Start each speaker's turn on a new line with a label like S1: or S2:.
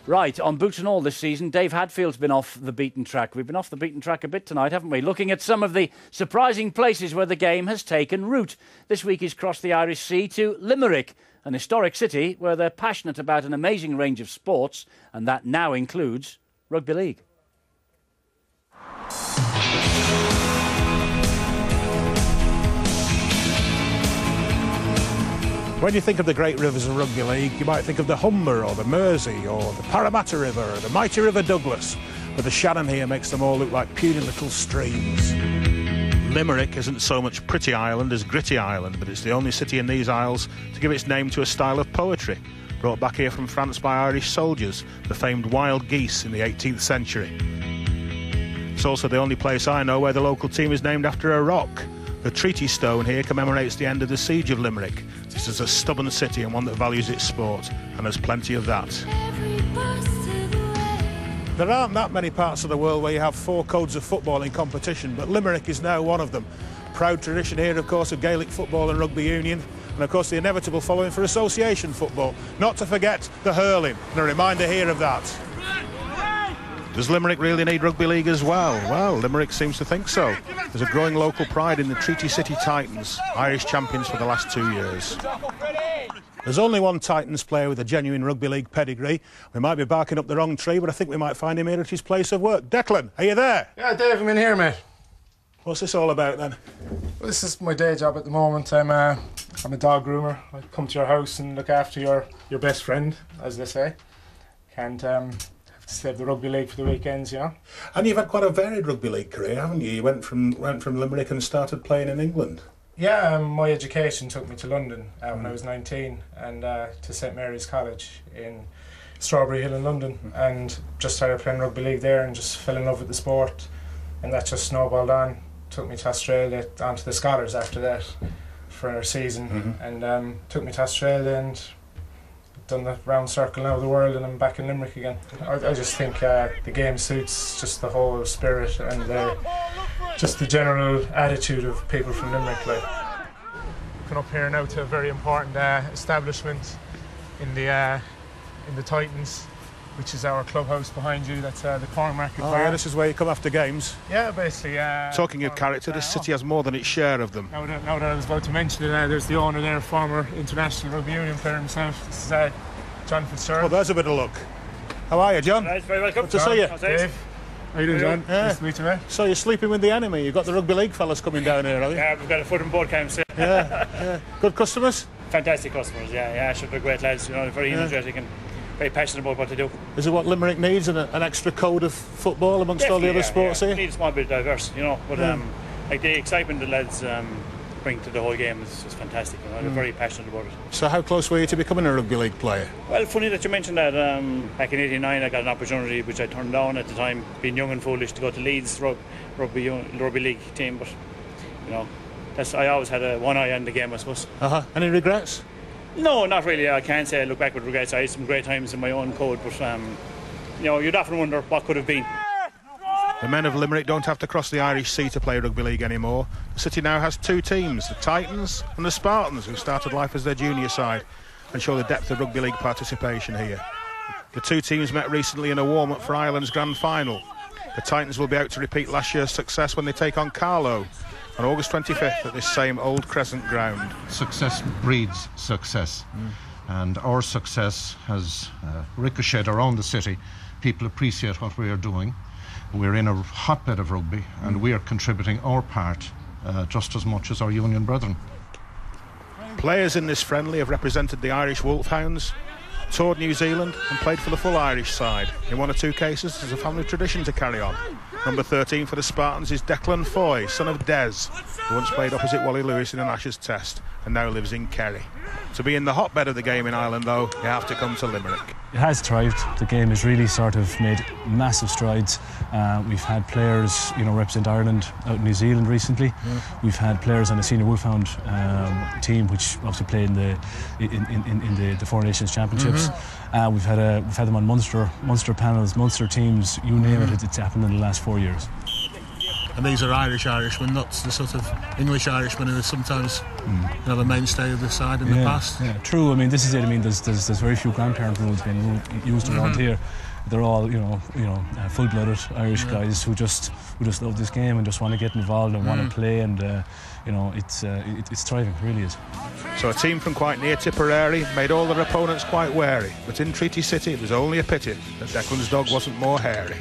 S1: Right, on Boots and All this season, Dave Hadfield's been off the beaten track. We've been off the beaten track a bit tonight, haven't we? Looking at some of the surprising places where the game has taken root. This week he's crossed the Irish Sea to Limerick, an historic city where they're passionate about an amazing range of sports, and that now includes rugby league.
S2: When you think of the great rivers of rugby league, you might think of the Humber or the Mersey or the Parramatta River or the mighty River Douglas, but the Shannon here makes them all look like puny little streams. Limerick isn't so much pretty island as gritty island, but it's the only city in these isles to give its name to a style of poetry, brought back here from France by Irish soldiers, the famed wild geese in the 18th century. It's also the only place I know where the local team is named after a rock. The Treaty Stone here commemorates the end of the Siege of Limerick. This is a stubborn city and one that values its sport, and there's plenty of that. There aren't that many parts of the world where you have 4 codes of football in competition, but Limerick is now one of them. Proud tradition here, of course, of Gaelic football and rugby union, and of course the inevitable following for association football. Not to forget the hurling, and a reminder here of that. Does Limerick really need rugby league as well? Well, Limerick seems to think so. There's a growing local pride in the Treaty City Titans, Irish champions for the last 2 years. There's only one Titans player with a genuine rugby league pedigree. We might be barking up the wrong tree, but I think we might find him here at his place of work. Declan, are you there?
S3: Yeah, Dave, I'm in here, mate.
S2: What's this all about then?
S3: Well, this is my day job at the moment. I'm a dog groomer. I come to your house and look after your best friend, as they say. Can't save the rugby league for the weekends, you know.
S2: And you've had quite a varied rugby league career, haven't you? You went from Limerick and started playing in England.
S3: Yeah, my education took me to London when I was 19 and to St Mary's College in Strawberry Hill in London, and just started playing rugby league there and just fell in love with the sport, and that just snowballed on. Took me to Australia, onto the Scholars after that for a season, and took me to Australia and done the round circle now of the world, and I'm back in Limerick again. I just think the game suits just the whole spirit and just the general attitude of people from Limerick. Like, come up here now to a very important establishment in the Titans, which is our clubhouse behind you. That's the Cornmarket Bar.
S2: Yeah, this is where you come after games.
S3: Yeah, basically.
S2: Talking of character, this city has more than its share of them.
S3: Now that I was about to mention it, there's the owner there, former international rugby union player himself. This is John Fitzgerald.
S2: Oh, there's a bit of luck. How are you, John?
S4: Nice, very welcome.
S2: Good to see you.
S3: Dave. How you doing, John?
S2: Yeah.
S3: Nice to meet you, mate.
S2: So you're sleeping with the enemy. You've got the rugby league fellas coming down here, have you?
S4: Yeah, we've got a foot in both camps.
S2: Yeah. Good customers?
S4: Fantastic customers, yeah. Sure, they're great lads, you know, very energetic and very passionate about what they do.
S2: Is it what Limerick needs, an extra code of football amongst all the other sports here?
S4: We need a small bit of diverse, you know, but like the excitement the lads bring to the whole game is just fantastic, you know, they're very passionate about it.
S2: So how close were you to becoming a rugby league player?
S4: Well, funny that you mentioned that. Back in '89 I got an opportunity which I turned down at the time, being young and foolish, to go to Leeds rugby league team, but you know, I always had one eye on the game, I suppose.
S2: Any regrets?
S4: No, not really. I can't say I look back with regrets. I had some great times in my own code, but you know, you'd often wonder what could have been.
S2: The men of Limerick don't have to cross the Irish Sea to play rugby league anymore. The city now has 2 teams, the Titans and the Spartans, who started life as their junior side and show the depth of rugby league participation here. The 2 teams met recently in a warm-up for Ireland's grand final. The Titans will be out to repeat last year's success when they take on Carlow on August 25th at this same old Crescent ground.
S5: Success breeds success, and our success has ricocheted around the city. People appreciate what we are doing. We're in a hotbed of rugby, and we are contributing our part just as much as our union brethren.
S2: Players in this friendly have represented the Irish Wolfhounds, toured New Zealand and played for the full Irish side. In 1 or 2 cases, there's a family tradition to carry on. Number 13 for the Spartans is Declan Foy, son of Des, who once played opposite Wally Lewis in an Ashes test and now lives in Kerry. To be in the hotbed of the game in Ireland, though, you have to come to Limerick.
S6: It has thrived. The game has really sort of made massive strides. We've had players, you know, represent Ireland out in New Zealand recently. We've had players on the senior Wolfhound team, which obviously play in the Four Nations Championships. We've had them on Munster panels, Munster teams, you name it. It's happened in the last 4 years.
S2: And these are Irish Irishmen, not the sort of English Irishmen who are sometimes a mainstay of the side in the past.
S6: Yeah, true. I mean, this is it. I mean, there's very few grandparent rules being used around here. They're all, full-blooded Irish guys who just love this game and just want to get involved and want to play, and it's thriving, it really is.
S2: So a team from quite near Tipperary made all their opponents quite wary, but in Treaty City it was only a pity that Declan's dog wasn't more hairy.